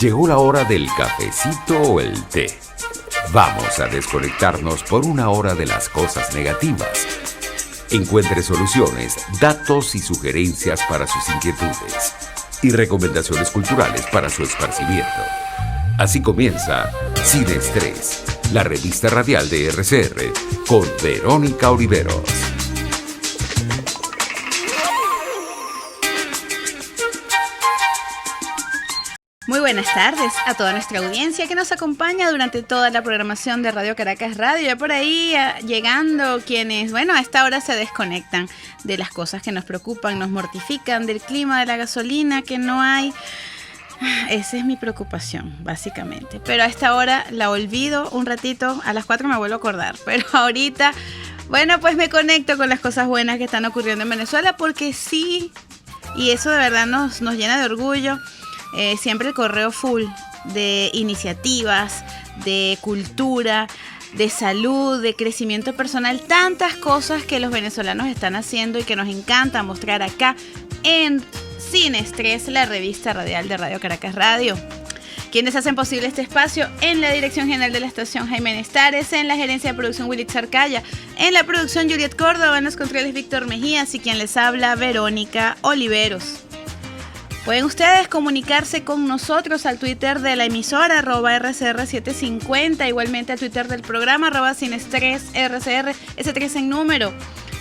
Llegó la hora del cafecito o el té. Vamos a desconectarnos por una hora de las cosas negativas. Encuentre soluciones, datos y sugerencias para sus inquietudes y recomendaciones culturales para su esparcimiento. Así comienza Sin Estrés, la revista radial de RCR con Verónica Oliveros. Muy buenas tardes a toda nuestra audiencia que nos acompaña durante toda la programación de Radio Caracas Radio. Ya por ahí llegando quienes, a esta hora se desconectan de las cosas que nos preocupan, nos mortifican, del clima, de la gasolina que no hay. Esa es mi preocupación, básicamente. Pero a esta hora la olvido un ratito, a las 4 me vuelvo a acordar. Pero ahorita, pues me conecto con las cosas buenas que están ocurriendo en Venezuela porque sí, y eso de verdad nos llena de orgullo. Siempre el correo full de iniciativas, de cultura, de salud, de crecimiento personal, tantas cosas que los venezolanos están haciendo y que nos encanta mostrar acá en Sin Estrés, la revista radial de Radio Caracas Radio. Quienes hacen posible este espacio: en la dirección general de la estación Jaime Nestares, en la gerencia de producción Willy Zarcaya, en la producción Juliet Córdoba, en los controles Víctor Mejías y quien les habla Verónica Oliveros. Pueden ustedes comunicarse con nosotros al Twitter de la emisora, @RCR750, igualmente al Twitter del programa, @SinEstrésRCR, ese 3 en número.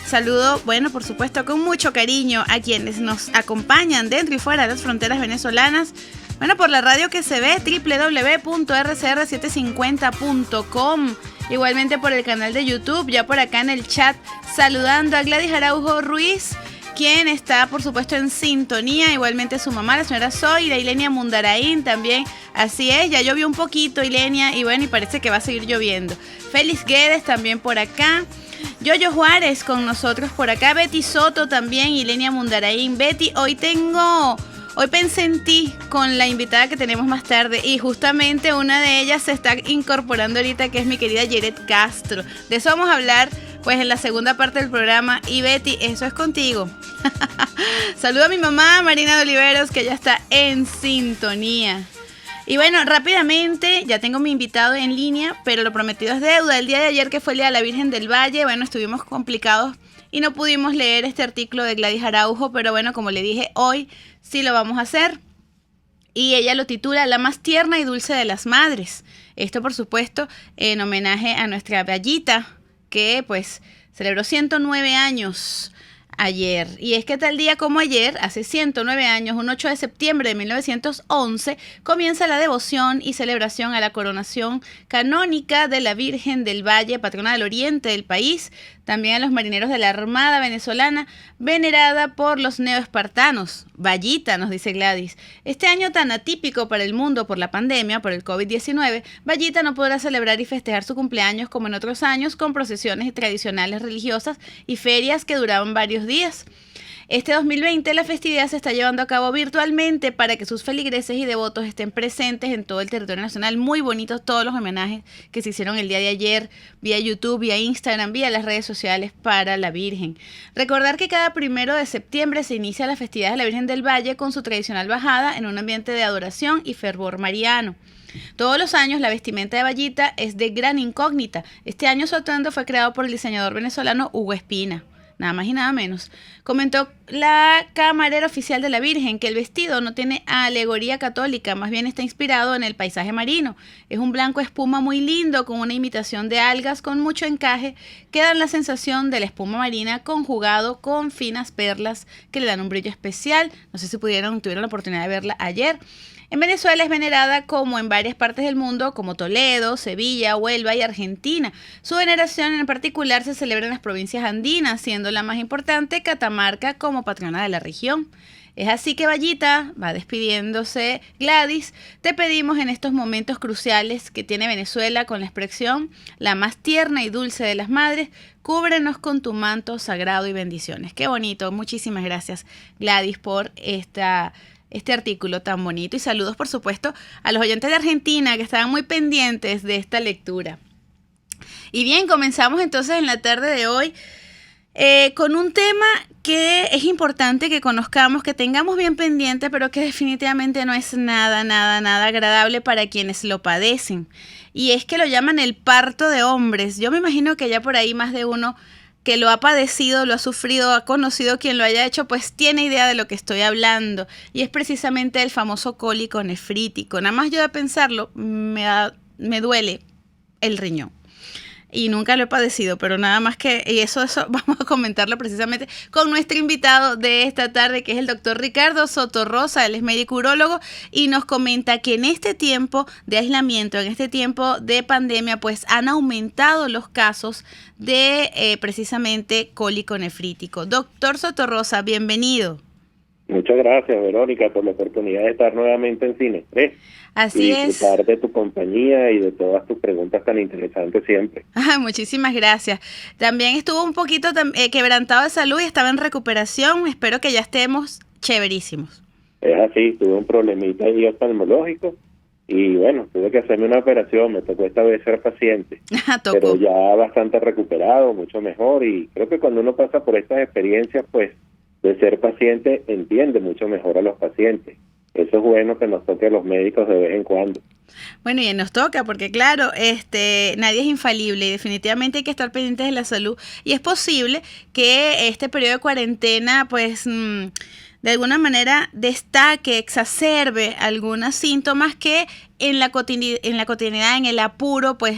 Saludo, por supuesto, con mucho cariño a quienes nos acompañan dentro y fuera de las fronteras venezolanas. Por la radio que se ve, www.rcr750.com. Igualmente por el canal de YouTube, ya por acá en el chat, saludando a Gladys Araujo Ruiz, quien está, por supuesto, en sintonía. Igualmente su mamá, la señora Zoila, Ilenia Mundaraín también. Así es, ya llovió un poquito, Ilenia, y parece que va a seguir lloviendo. Félix Guedes también por acá. Yoyo Juárez con nosotros por acá. Betty Soto también, Ilenia Mundaraín. Betty, hoy pensé en ti con la invitada que tenemos más tarde, y justamente una de ellas se está incorporando ahorita, que es mi querida Yeret Castro. De eso vamos a hablar en la segunda parte del programa. Y Betty, eso es contigo. Saludo a mi mamá, Marina de Oliveros, que ya está en sintonía. Y rápidamente, ya tengo mi invitado en línea, pero lo prometido es deuda. El día de ayer, que fue el Día de la Virgen del Valle, estuvimos complicados y no pudimos leer este artículo de Gladys Araujo, pero como le dije, hoy sí lo vamos a hacer. Y ella lo titula La más tierna y dulce de las madres. Esto, por supuesto, en homenaje a nuestra Vallita, que celebró 109 años ayer. Y es que tal día como ayer, hace 109 años, un 8 de septiembre de 1911, comienza la devoción y celebración a la coronación canónica de la Virgen del Valle, patrona del oriente del país, también a los marineros de la Armada venezolana, venerada por los neoespartanos. Vallita, nos dice Gladys. Este año tan atípico para el mundo por la pandemia, por el COVID-19, Vallita no podrá celebrar y festejar su cumpleaños como en otros años, con procesiones tradicionales religiosas y ferias que duraban varios días. Este 2020 la festividad se está llevando a cabo virtualmente para que sus feligreses y devotos estén presentes en todo el territorio nacional. Muy bonitos todos los homenajes que se hicieron el día de ayer vía YouTube, vía Instagram, vía las redes sociales para la Virgen. Recordar que cada 1 de septiembre se inicia la festividad de la Virgen del Valle con su tradicional bajada en un ambiente de adoración y fervor mariano. Todos los años la vestimenta de Vallita es de gran incógnita. Este año su atuendo fue creado por el diseñador venezolano Hugo Espina. Nada más y nada menos. Comentó la camarera oficial de la Virgen que el vestido no tiene alegoría católica, más bien está inspirado en el paisaje marino. Es un blanco espuma muy lindo, con una imitación de algas con mucho encaje, que dan la sensación de la espuma marina conjugado con finas perlas que le dan un brillo especial. No sé si tuvieron la oportunidad de verla ayer. En Venezuela es venerada, como en varias partes del mundo, como Toledo, Sevilla, Huelva y Argentina. Su veneración en particular se celebra en las provincias andinas, siendo la más importante Catamarca como patrona de la región. Es así que, Vallita, va despidiéndose Gladys, te pedimos en estos momentos cruciales que tiene Venezuela con la expresión la más tierna y dulce de las madres, cúbrenos con tu manto sagrado y bendiciones. Qué bonito. Muchísimas gracias, Gladys, por este artículo tan bonito, y saludos, por supuesto, a los oyentes de Argentina que estaban muy pendientes de esta lectura. Y bien, comenzamos entonces en la tarde de hoy con un tema que es importante que conozcamos, que tengamos bien pendiente, pero que definitivamente no es nada agradable para quienes lo padecen. Y es que lo llaman el parto de hombres. Yo me imagino que ya por ahí más de uno que lo ha padecido, lo ha sufrido, ha conocido quien lo haya hecho, pues tiene idea de lo que estoy hablando. Y es precisamente el famoso cólico nefrítico. Nada más yo de pensarlo, me duele el riñón. Y nunca lo he padecido, pero nada más que, y eso vamos a comentarlo precisamente con nuestro invitado de esta tarde, que es el doctor Ricardo Sotorrosa. Él es médico urólogo y nos comenta que en este tiempo de aislamiento, en este tiempo de pandemia, pues han aumentado los casos de precisamente cólico nefrítico. Doctor Sotorrosa, bienvenido. Muchas gracias, Verónica, por la oportunidad de estar nuevamente en Cine Express. Así es. Disfrutar de tu compañía y de todas tus preguntas tan interesantes siempre. Muchísimas gracias. También estuvo un poquito quebrantado de salud y estaba en recuperación. Espero que ya estemos chéverísimos. Es así, tuve un problemita ahí oftalmológico y bueno, tuve que hacerme una operación. Me tocó esta vez ser paciente, pero ya bastante recuperado, mucho mejor. Y creo que cuando uno pasa por estas experiencias, pues de ser paciente, entiende mucho mejor a los pacientes. Eso es bueno que nos toque a los médicos de vez en cuando. Bueno, y nos toca porque claro, nadie es infalible y definitivamente hay que estar pendientes de la salud. Y es posible que este periodo de cuarentena, pues, de alguna manera destaque, exacerbe algunos síntomas que en la cotidianidad, en el apuro, pues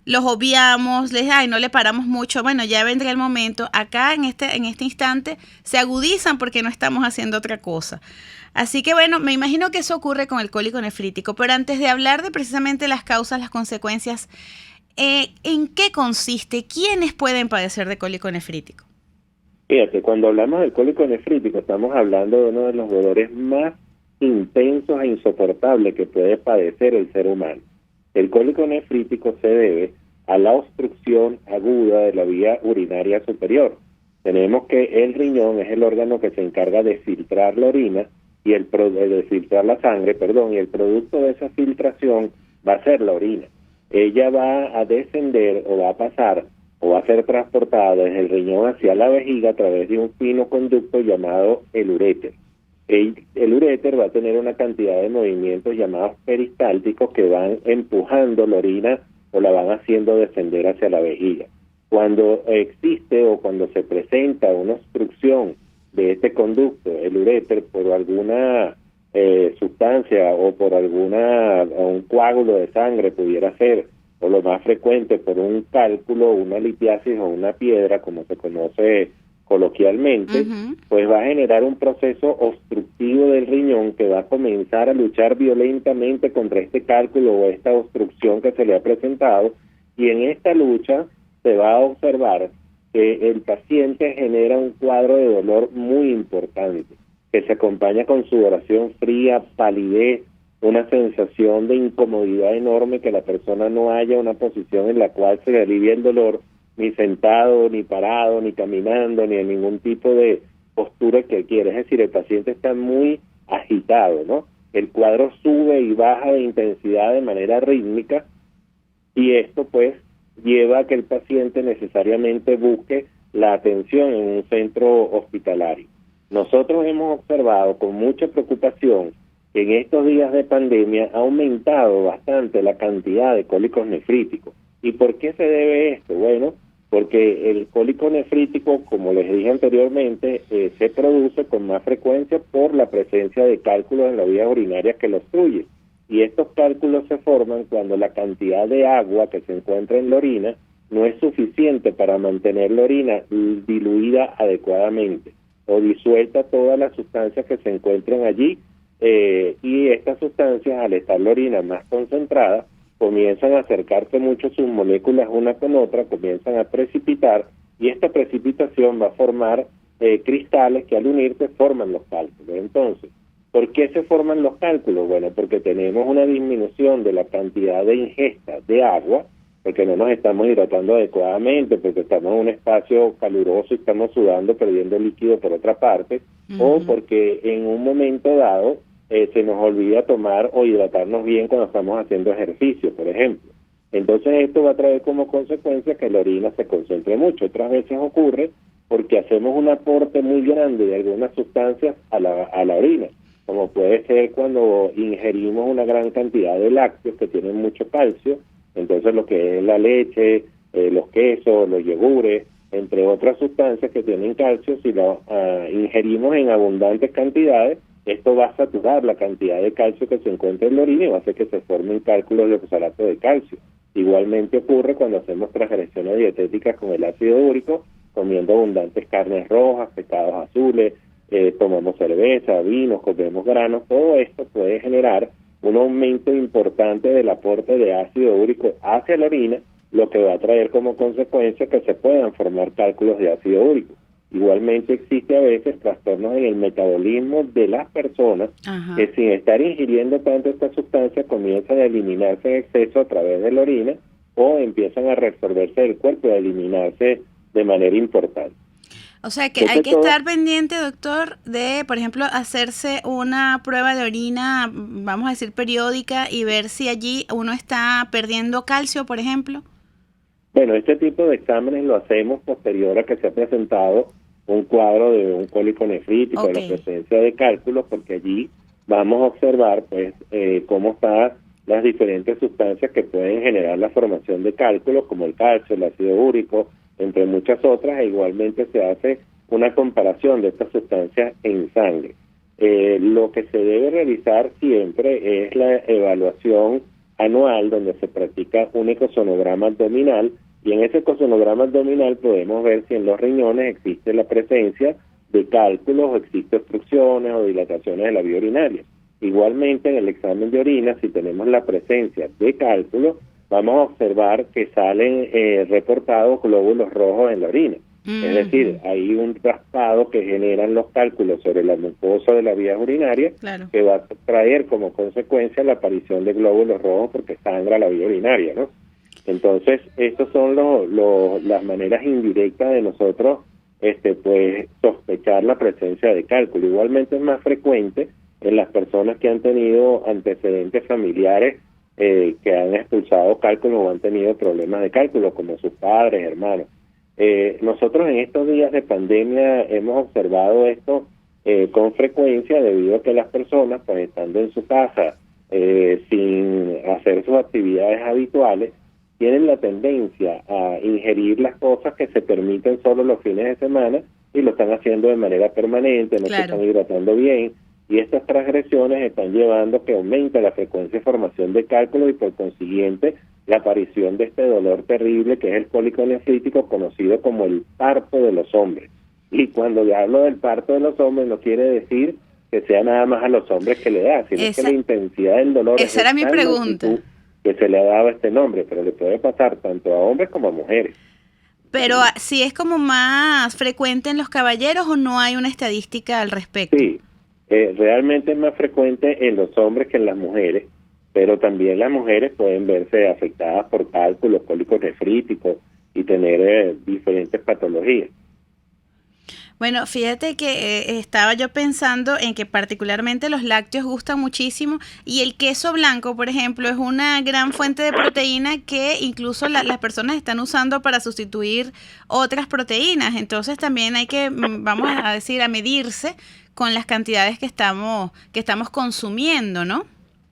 los obviamos, no le paramos mucho. Bueno, ya vendrá el momento. Acá en este instante se agudizan porque no estamos haciendo otra cosa. Así que bueno, me imagino que eso ocurre con el cólico nefrítico, pero antes de hablar de precisamente las causas, las consecuencias, ¿en qué consiste? ¿Quiénes pueden padecer de cólico nefrítico? Fíjate, cuando hablamos del cólico nefrítico estamos hablando de uno de los dolores más intensos e insoportables que puede padecer el ser humano. El cólico nefrítico se debe a la obstrucción aguda de la vía urinaria superior. Tenemos que el riñón es el órgano que se encarga de filtrar la orina y de filtrar la sangre, y el producto de esa filtración va a ser la orina. Ella va a descender o va a pasar o va a ser transportada desde el riñón hacia la vejiga a través de un fino conducto llamado el uréter. El uréter va a tener una cantidad de movimientos llamados peristálticos que van empujando la orina o la van haciendo descender hacia la vejiga. Cuando existe o cuando se presenta una obstrucción de este conducto, el uréter, por alguna sustancia o por un coágulo de sangre pudiera ser, o lo más frecuente por un cálculo, una litiasis o una piedra, como se conoce coloquialmente, pues va a generar un proceso obstructivo del riñón que va a comenzar a luchar violentamente contra este cálculo o esta obstrucción que se le ha presentado, y en esta lucha se va a observar que el paciente genera un cuadro de dolor muy importante, que se acompaña con sudoración fría, palidez, una sensación de incomodidad enorme, que la persona no haya una posición en la cual se le alivie el dolor, ni sentado, ni parado, ni caminando, ni en ningún tipo de postura que quiera. Es decir, el paciente está muy agitado, ¿no? El cuadro sube y baja de intensidad de manera rítmica, y esto pues lleva a que el paciente necesariamente busque la atención en un centro hospitalario. Nosotros hemos observado con mucha preocupación que en estos días de pandemia ha aumentado bastante la cantidad de cólicos nefríticos. ¿Y por qué se debe esto? Bueno, porque el cólico nefrítico, como les dije anteriormente, se produce con más frecuencia por la presencia de cálculos en la vía urinaria que lo obstruyen. Y estos cálculos se forman cuando la cantidad de agua que se encuentra en la orina no es suficiente para mantener la orina diluida adecuadamente o disuelta todas las sustancias que se encuentran allí, y estas sustancias, al estar la orina más concentrada, comienzan a acercarse mucho sus moléculas una con otra, comienzan a precipitar, y esta precipitación va a formar cristales que al unirse forman los cálculos. Entonces, ¿por qué se forman los cálculos? Bueno, porque tenemos una disminución de la cantidad de ingesta de agua, porque no nos estamos hidratando adecuadamente, porque estamos en un espacio caluroso y estamos sudando, perdiendo líquido por otra parte, o porque en un momento dado se nos olvida tomar o hidratarnos bien cuando estamos haciendo ejercicio, por ejemplo. Entonces esto va a traer como consecuencia que la orina se concentre mucho. Otras veces ocurre porque hacemos un aporte muy grande de algunas sustancias a la orina, como puede ser cuando ingerimos una gran cantidad de lácteos que tienen mucho calcio, entonces lo que es la leche, los quesos, los yogures, entre otras sustancias que tienen calcio, si lo ingerimos en abundantes cantidades, esto va a saturar la cantidad de calcio que se encuentra en la orina y va a hacer que se formen cálculos de oxalato de calcio. Igualmente ocurre cuando hacemos transgresiones dietéticas con el ácido úrico, comiendo abundantes carnes rojas, pescados azules, tomamos cerveza, vinos, comemos granos, todo esto puede generar un aumento importante del aporte de ácido úrico hacia la orina, lo que va a traer como consecuencia que se puedan formar cálculos de ácido úrico. Igualmente existe a veces trastornos en el metabolismo de las personas que sin estar ingiriendo tanto esta sustancia comienzan a eliminarse en exceso a través de la orina o empiezan a reabsorberse del cuerpo y a eliminarse de manera importante. O sea que hay que estar pendiente, doctor, de, por ejemplo, hacerse una prueba de orina, vamos a decir periódica, y ver si allí uno está perdiendo calcio, por ejemplo. Bueno, este tipo de exámenes lo hacemos posterior a que se ha presentado un cuadro de un cólico nefrítico, de la presencia de cálculos, porque allí vamos a observar pues cómo están las diferentes sustancias que pueden generar la formación de cálculos, como el calcio, el ácido úrico, entre muchas otras, e igualmente se hace una comparación de estas sustancias en sangre. Lo que se debe realizar siempre es la evaluación anual, donde se practica un ecosonograma abdominal, y en ese ecosonograma abdominal podemos ver si en los riñones existe la presencia de cálculos o existe obstrucciones o dilataciones de la vía urinaria. Igualmente en el examen de orina, si tenemos la presencia de cálculos, vamos a observar que salen reportados glóbulos rojos en la orina. Es decir, hay un raspado que generan los cálculos sobre la mucosa de la vía urinaria, que va a traer como consecuencia la aparición de glóbulos rojos porque sangra la vía urinaria, ¿no? Entonces, estas son las maneras indirectas de nosotros pues sospechar la presencia de cálculo. Igualmente es más frecuente en las personas que han tenido antecedentes familiares que han expulsado cálculos o han tenido problemas de cálculo, como sus padres, hermanos. Nosotros en estos días de pandemia hemos observado esto con frecuencia debido a que las personas, pues estando en su casa sin hacer sus actividades habituales, tienen la tendencia a ingerir las cosas que se permiten solo los fines de semana y lo están haciendo de manera permanente, no se están hidratando bien, y estas transgresiones están llevando a que aumente la frecuencia de formación de cálculos y por consiguiente la aparición de este dolor terrible que es el cólico nefrítico, conocido como el parto de los hombres. Y cuando yo hablo del parto de los hombres no quiere decir que sea nada más a los hombres que le da, sino que la intensidad del dolor esa era mi pregunta, que se le ha dado este nombre, pero le puede pasar tanto a hombres como a mujeres. Pero si es como más frecuente en los caballeros o no hay una estadística al respecto. Sí, realmente es más frecuente en los hombres que en las mujeres, pero también las mujeres pueden verse afectadas por cálculos, cólicos nefríticos y tener diferentes patologías. Bueno, fíjate que estaba yo pensando en que particularmente los lácteos gustan muchísimo y el queso blanco, por ejemplo, es una gran fuente de proteína que incluso las personas están usando para sustituir otras proteínas. Entonces también hay que, vamos a decir, a medirse con las cantidades que estamos consumiendo, ¿no?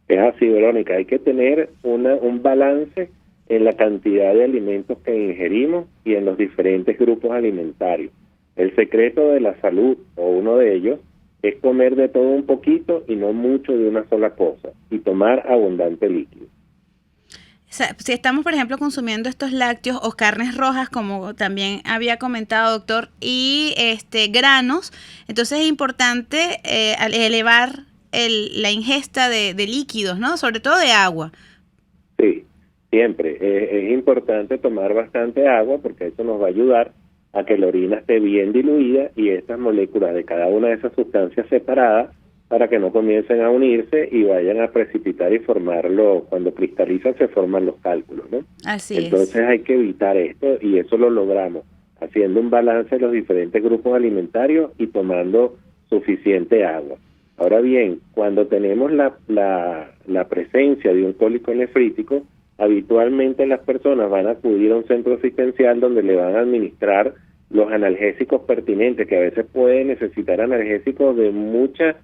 Es así, Verónica, hay que tener un balance en la cantidad de alimentos que ingerimos y en los diferentes grupos alimentarios. El secreto de la salud, o uno de ellos, es comer de todo un poquito y no mucho de una sola cosa, y tomar abundante líquido. O sea, si estamos, por ejemplo, consumiendo estos lácteos o carnes rojas, como también había comentado, doctor, y granos, entonces es importante elevar la ingesta de líquidos, ¿no? Sobre todo de agua. Sí, siempre. Es importante tomar bastante agua porque eso nos va a ayudar a que la orina esté bien diluida y estas moléculas de cada una de esas sustancias separadas para que no comiencen a unirse y vayan a precipitar y formarlo. Cuando cristalizan se forman los cálculos, ¿no? Así Entonces hay que evitar esto y eso lo logramos haciendo un balance de los diferentes grupos alimentarios y tomando suficiente agua. Ahora bien, cuando tenemos la presencia de un cólico nefrítico, habitualmente las personas van a acudir a un centro asistencial donde le van a administrar los analgésicos pertinentes, que a veces puede necesitar analgésicos de mucha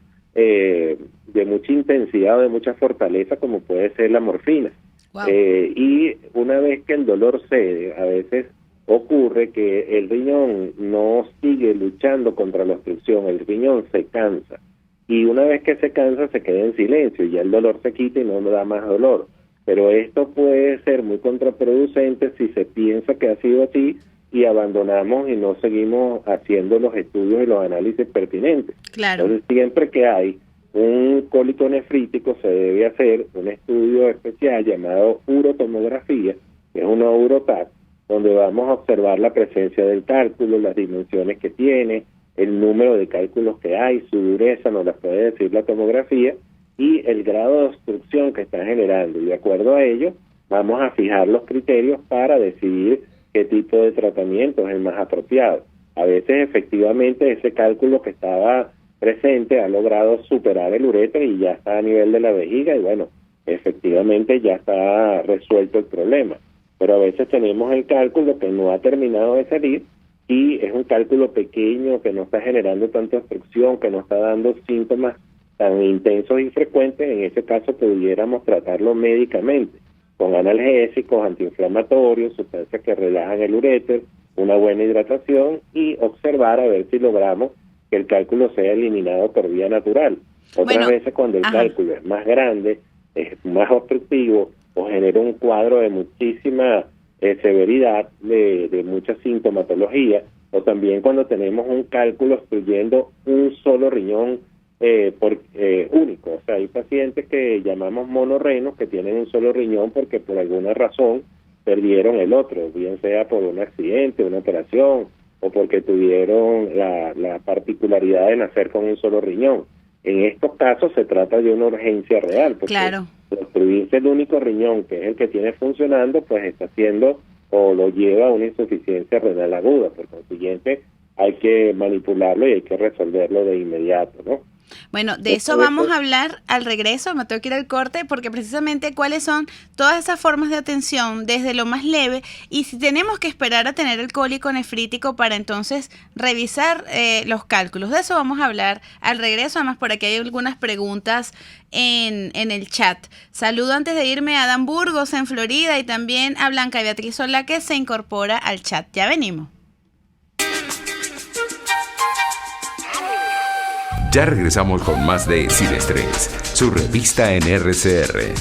intensidad o de mucha fortaleza, como puede ser la morfina. Wow. Y una vez que el dolor cede, a veces ocurre que el riñón no sigue luchando contra la obstrucción, el riñón se cansa. Y una vez que se cansa, se queda en silencio y ya el dolor se quita y no da más dolor. Pero esto puede ser muy contraproducente si se piensa que ha sido así y abandonamos y no seguimos haciendo los estudios y los análisis pertinentes. Claro. Entonces, siempre que hay un cólico nefrítico, se debe hacer un estudio especial llamado urotomografía, que es una uroTAC, donde vamos a observar la presencia del cálculo, las dimensiones que tiene, el número de cálculos que hay, su dureza, nos la puede decir la tomografía, y el grado de obstrucción que está generando. Y de acuerdo a ello, vamos a fijar los criterios para decidir qué tipo de tratamiento es el más apropiado. A veces, efectivamente, ese cálculo que estaba presente ha logrado superar el uréter y ya está a nivel de la vejiga y bueno, efectivamente ya está resuelto el problema. Pero a veces tenemos el cálculo que no ha terminado de salir y es un cálculo pequeño que no está generando tanta obstrucción, que no está dando síntomas tan intensos y frecuentes. En ese caso pudiéramos tratarlo médicamente con analgésicos, antiinflamatorios, sustancias que relajan el uréter, una buena hidratación y observar a ver si logramos que el cálculo sea eliminado por vía natural. Otras veces cuando el cálculo es más grande, es más obstructivo o genera un cuadro de muchísima severidad, de mucha sintomatología, o también cuando tenemos un cálculo obstruyendo un solo riñón único. O sea, hay pacientes que llamamos monorrenos que tienen un solo riñón porque por alguna razón perdieron el otro, bien sea por un accidente, una operación, o porque tuvieron la particularidad de nacer con un solo riñón. En estos casos se trata de una urgencia real, porque obstruirse el único riñón, que es el que tiene funcionando, pues está haciendo o lo lleva a una insuficiencia renal aguda. Por consiguiente, hay que manipularlo y hay que resolverlo de inmediato, ¿no? Bueno, de eso vamos a hablar al regreso, me tengo que ir al corte, porque precisamente cuáles son todas esas formas de atención desde lo más leve y si tenemos que esperar a tener el cólico nefrítico para entonces revisar los cálculos. De eso vamos a hablar al regreso, además por aquí hay algunas preguntas en el chat. Saludo antes de irme a Adam Burgos en Florida y también a Blanca Beatriz Solá que se incorpora al chat. Ya venimos. Ya regresamos con más de Sin Estrés, su revista en RCR.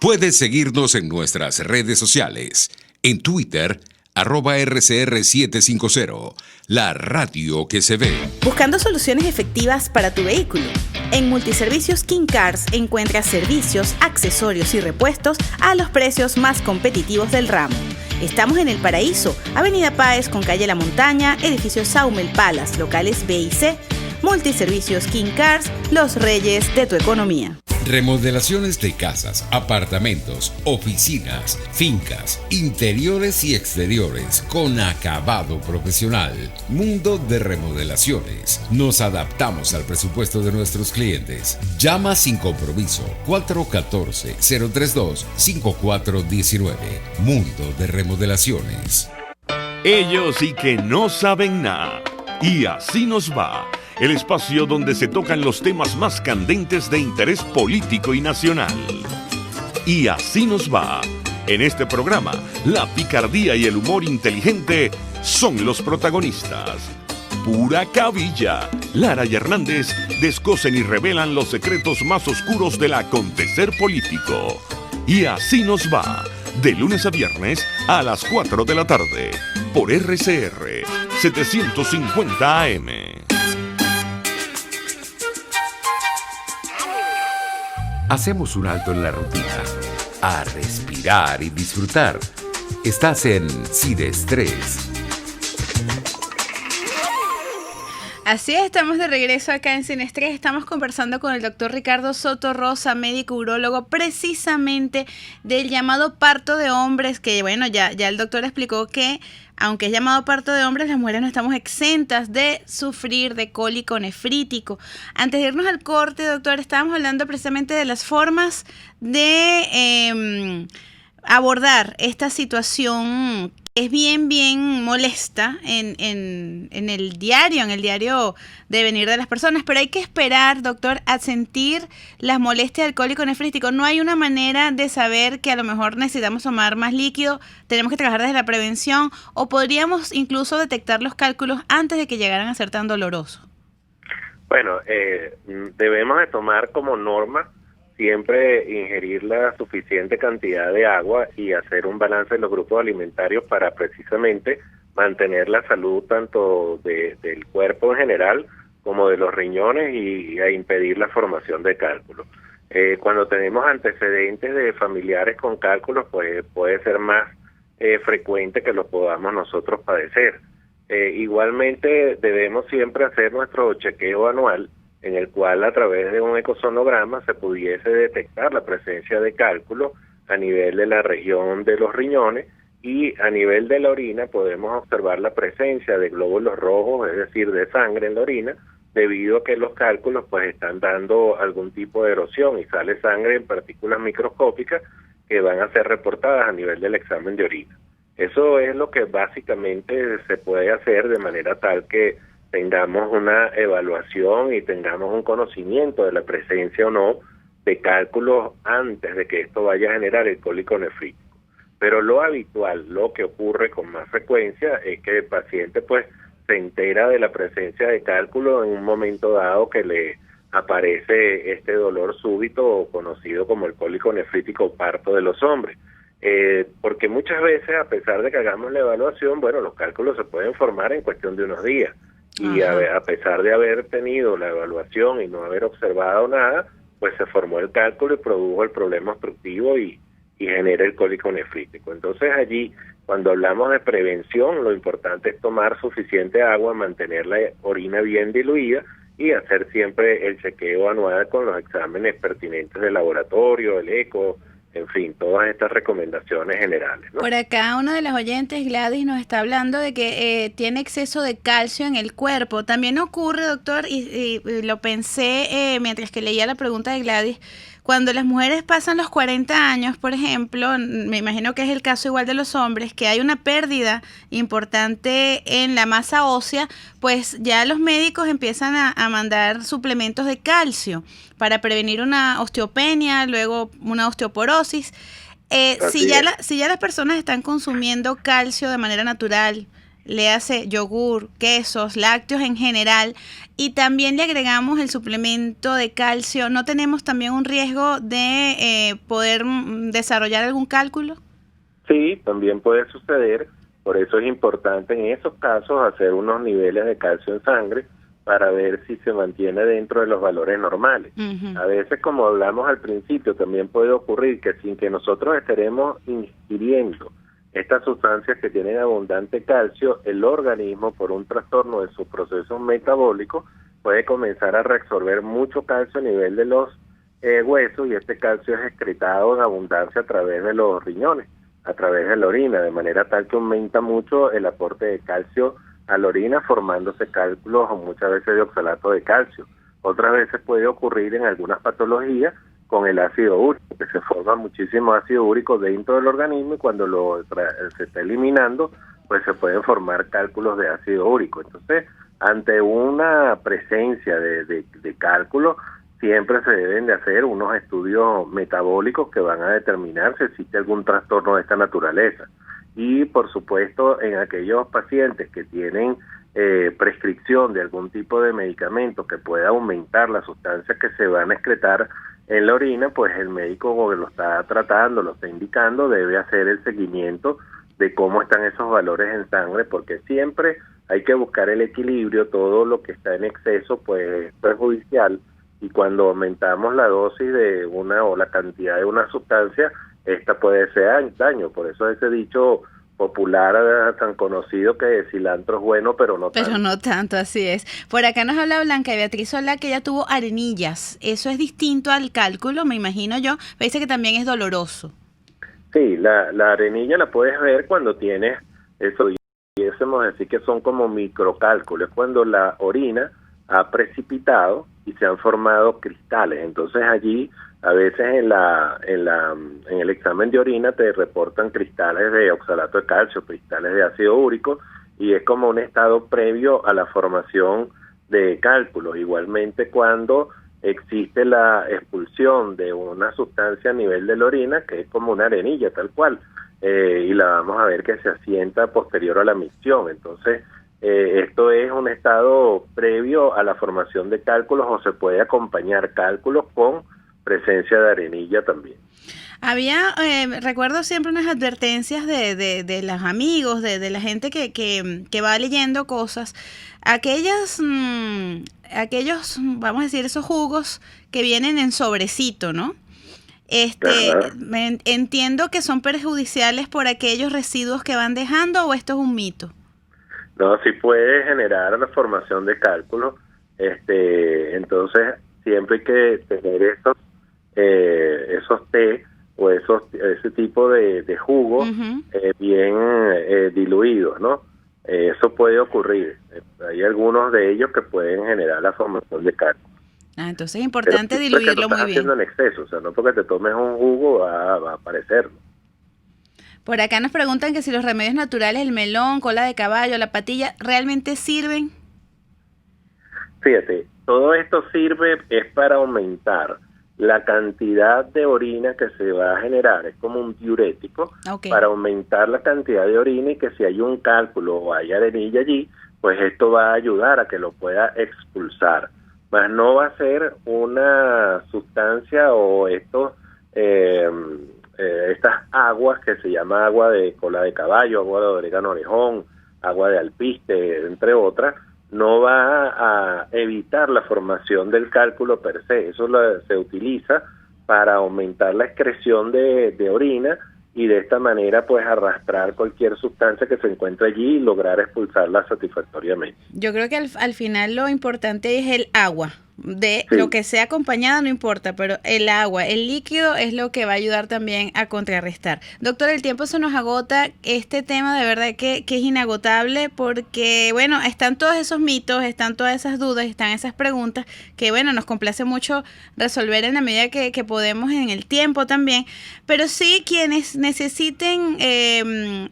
Puedes seguirnos en nuestras redes sociales. En Twitter, @RCR750, la radio que se ve. Buscando soluciones efectivas para tu vehículo. En Multiservicios King Cars encuentras servicios, accesorios y repuestos a los precios más competitivos del ramo. Estamos en El Paraíso, Avenida Páez con calle La Montaña, edificio Saumel Palace, locales B y C. Multiservicios King Cars, los reyes de tu economía. Remodelaciones de casas, apartamentos, oficinas, fincas, interiores y exteriores con acabado profesional. Mundo de Remodelaciones. Nos adaptamos al presupuesto de nuestros clientes. Llama sin compromiso 414-032-5419. Mundo de Remodelaciones. Ellos sí que no saben nada. Y así nos va. El espacio donde se tocan los temas más candentes de interés político y nacional. Y así nos va. En este programa, la picardía y el humor inteligente son los protagonistas. Pura cabilla. Lara y Hernández descosen y revelan los secretos más oscuros del acontecer político. Y así nos va. De lunes a viernes a las 4 de la tarde. Por RCR 750 AM. Hacemos un alto en la rutina, a respirar y disfrutar. Estás en Sin Estrés. Así es, estamos de regreso acá en Sin Estrés. Estamos conversando con el doctor Ricardo Soto Rosa, médico urólogo, precisamente del llamado parto de hombres, que bueno, ya el doctor explicó que aunque es llamado parto de hombres, las mujeres no estamos exentas de sufrir de cólico nefrítico. Antes de irnos al corte, doctor, estábamos hablando precisamente de las formas de abordar esta situación que es bien molesta en el diario de venir de las personas, pero hay que esperar, doctor, a sentir las molestias del cólico nefrítico. No hay una manera de saber que a lo mejor necesitamos tomar más líquido, tenemos que trabajar desde la prevención, o podríamos incluso detectar los cálculos antes de que llegaran a ser tan dolorosos. Bueno, debemos de tomar como norma siempre ingerir la suficiente cantidad de agua y hacer un balance en los grupos alimentarios para precisamente mantener la salud tanto del cuerpo en general como de los riñones y a impedir la formación de cálculos. Cuando tenemos antecedentes de familiares con cálculos, pues puede ser más frecuente que los podamos nosotros padecer. Igualmente debemos siempre hacer nuestro chequeo anual, en el cual a través de un ecosonograma se pudiese detectar la presencia de cálculos a nivel de la región de los riñones, y a nivel de la orina podemos observar la presencia de glóbulos rojos, es decir, de sangre en la orina, debido a que los cálculos pues están dando algún tipo de erosión y sale sangre en partículas microscópicas que van a ser reportadas a nivel del examen de orina. Eso es lo que básicamente se puede hacer de manera tal que tengamos una evaluación y tengamos un conocimiento de la presencia o no de cálculos antes de que esto vaya a generar el cólico nefrítico. Pero lo habitual, lo que ocurre con más frecuencia, es que el paciente pues se entera de la presencia de cálculos en un momento dado que le aparece este dolor súbito conocido como el cólico nefrítico parto de los hombres. Porque muchas veces, a pesar de que hagamos la evaluación, bueno, los cálculos se pueden formar en cuestión de unos días. Y a pesar de haber tenido la evaluación y no haber observado nada, pues se formó el cálculo y produjo el problema obstructivo y genera el cólico nefrítico. Entonces allí, cuando hablamos de prevención, lo importante es tomar suficiente agua, mantener la orina bien diluida y hacer siempre el chequeo anual con los exámenes pertinentes del laboratorio, el eco, en fin, todas estas recomendaciones generales, ¿no? Por acá uno de los oyentes, Gladys, nos está hablando de que tiene exceso de calcio en el cuerpo. También ocurre, doctor, y lo pensé mientras que leía la pregunta de Gladys, cuando las mujeres pasan los 40 años, por ejemplo, me imagino que es el caso igual de los hombres, que hay una pérdida importante en la masa ósea, pues ya los médicos empiezan a mandar suplementos de calcio para prevenir una osteopenia, luego una osteoporosis. Si ya las personas están consumiendo calcio de manera natural, le hace yogur, quesos, lácteos en general, y también le agregamos el suplemento de calcio, ¿no tenemos también un riesgo de poder desarrollar algún cálculo? Sí, también puede suceder. Por eso es importante en esos casos hacer unos niveles de calcio en sangre para ver si se mantiene dentro de los valores normales. A veces, como hablamos al principio, también puede ocurrir que sin que nosotros estaremos ingiriendo estas sustancias que tienen abundante calcio, el organismo, por un trastorno de sus procesos metabólicos, puede comenzar a reabsorber mucho calcio a nivel de los huesos, y este calcio es excretado en abundancia a través de los riñones, a través de la orina, de manera tal que aumenta mucho el aporte de calcio a la orina, formándose cálculos o muchas veces de oxalato de calcio. Otras veces puede ocurrir en algunas patologías con el ácido úrico, que se forma muchísimo ácido úrico dentro del organismo, y cuando se está eliminando, pues se pueden formar cálculos de ácido úrico. Entonces, ante una presencia de cálculo, siempre se deben de hacer unos estudios metabólicos que van a determinar si existe algún trastorno de esta naturaleza. Y, por supuesto, en aquellos pacientes que tienen prescripción de algún tipo de medicamento que pueda aumentar las sustancias que se van a excretar en la orina, pues el médico que lo está tratando, lo está indicando, debe hacer el seguimiento de cómo están esos valores en sangre, porque siempre hay que buscar el equilibrio. Todo lo que está en exceso pues es perjudicial, y cuando aumentamos la dosis de una o la cantidad de una sustancia, esta puede ser daño. Por eso ese dicho popular tan conocido que el cilantro es bueno, pero no tanto. Pero no tanto, así es. Por acá nos habla Blanca Beatriz Solá, que ella tuvo arenillas. Eso es distinto al cálculo, me imagino yo. Me dice que también es doloroso. Sí, la arenilla la puedes ver cuando tienes eso. pudiésemos decir que son como microcálculos, cuando la orina ha precipitado y se han formado cristales. Entonces allí a veces en el examen de orina te reportan cristales de oxalato de calcio, cristales de ácido úrico, y es como un estado previo a la formación de cálculos. Igualmente cuando existe la expulsión de una sustancia a nivel de la orina, que es como una arenilla tal cual, y la vamos a ver que se asienta posterior a la micción. Entonces esto es un estado previo a la formación de cálculos, o se puede acompañar cálculos con presencia de arenilla también. Había, recuerdo siempre unas advertencias de los amigos, de la gente que va leyendo cosas, aquellos, vamos a decir, esos jugos que vienen en sobrecito, ¿no? Entiendo que son perjudiciales por aquellos residuos que van dejando, ¿o esto es un mito? No, sí puede generar la formación de cálculos, entonces siempre hay que tener esos té o ese tipo de jugos bien diluidos, ¿no? Eso puede ocurrir. Hay algunos de ellos que pueden generar la formación de cálculos. Entonces es importante diluirlo muy bien. Haciendo en exceso, o sea, no porque te tomes un jugo va a aparecer. Por acá nos preguntan que si los remedios naturales, el melón, cola de caballo, la patilla, ¿realmente sirven? Fíjate, todo esto sirve es para aumentar la cantidad de orina que se va a generar. Es como un diurético, para aumentar la cantidad de orina, y que si hay un cálculo o hay arenilla allí, pues esto va a ayudar a que lo pueda expulsar. Mas no va a ser una sustancia o estas aguas que se llama agua de cola de caballo, agua de orégano orejón, agua de alpiste, entre otras, no va a evitar la formación del cálculo per se. Eso se utiliza para aumentar la excreción de orina, y de esta manera pues arrastrar cualquier sustancia que se encuentre allí y lograr expulsarla satisfactoriamente. Yo creo que al final lo importante es el agua. Lo que sea acompañada no importa, pero el agua, el líquido es lo que va a ayudar también a contrarrestar. Doctor, el tiempo se nos agota. Este tema de verdad que es inagotable, porque bueno, están todos esos mitos, están todas esas dudas, están esas preguntas que bueno, nos complace mucho resolver en la medida que podemos en el tiempo también, pero sí quienes necesiten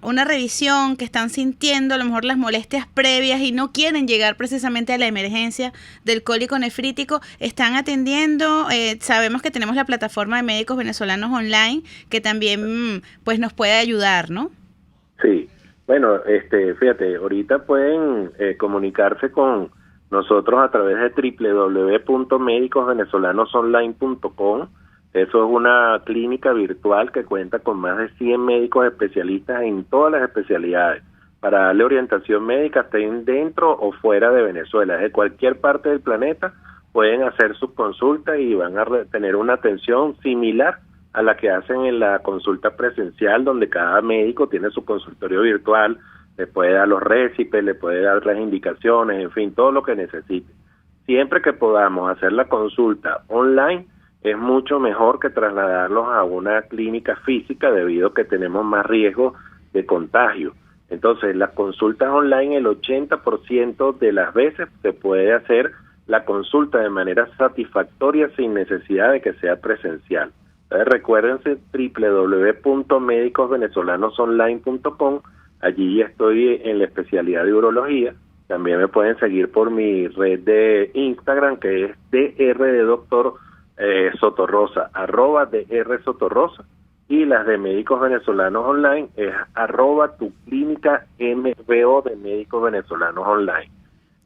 una revisión, que están sintiendo a lo mejor las molestias previas y no quieren llegar precisamente a la emergencia del cólico nefrítico, están atendiendo. Sabemos que tenemos la plataforma de médicos venezolanos online, que también pues nos puede ayudar, ¿no? Sí, bueno, fíjate, ahorita pueden comunicarse con nosotros a través de www.medicosvenezolanosonline.com. Eso es una clínica virtual que cuenta con más de 100 médicos especialistas en todas las especialidades, para darle orientación médica, estén dentro o fuera de Venezuela. De cualquier parte del planeta pueden hacer sus consultas y van a tener una atención similar a la que hacen en la consulta presencial, donde cada médico tiene su consultorio virtual, le puede dar los récipes, le puede dar las indicaciones, en fin, todo lo que necesite. Siempre que podamos hacer la consulta online, es mucho mejor que trasladarlos a una clínica física, debido a que tenemos más riesgo de contagio. Entonces, las consultas online, el 80% de las veces se puede hacer la consulta de manera satisfactoria sin necesidad de que sea presencial. Entonces, recuérdense www.medicosvenezolanosonline.com. Allí estoy en la especialidad de urología. También me pueden seguir por mi red de Instagram, que es dr de doctor Sotorrosa, @drsotorrosa. Y las de Médicos Venezolanos Online es @tuclínica.mbo de Médicos Venezolanos Online.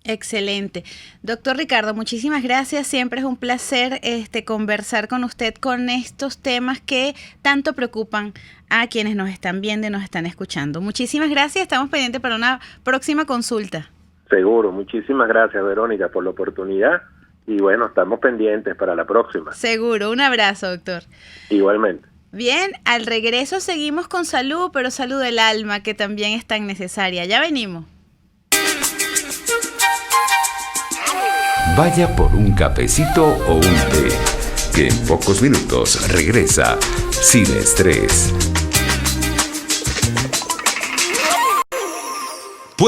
Excelente. Doctor Ricardo, muchísimas gracias. Siempre es un placer conversar con usted con estos temas que tanto preocupan a quienes nos están viendo y nos están escuchando. Muchísimas gracias. Estamos pendientes para una próxima consulta. Seguro. Muchísimas gracias, Verónica, por la oportunidad. Y bueno, estamos pendientes para la próxima. Seguro. Un abrazo, doctor. Igualmente. Bien, al regreso seguimos con salud, pero salud del alma, que también es tan necesaria. Ya venimos. Vaya por un cafecito o un té, que en pocos minutos regresa Sin Estrés.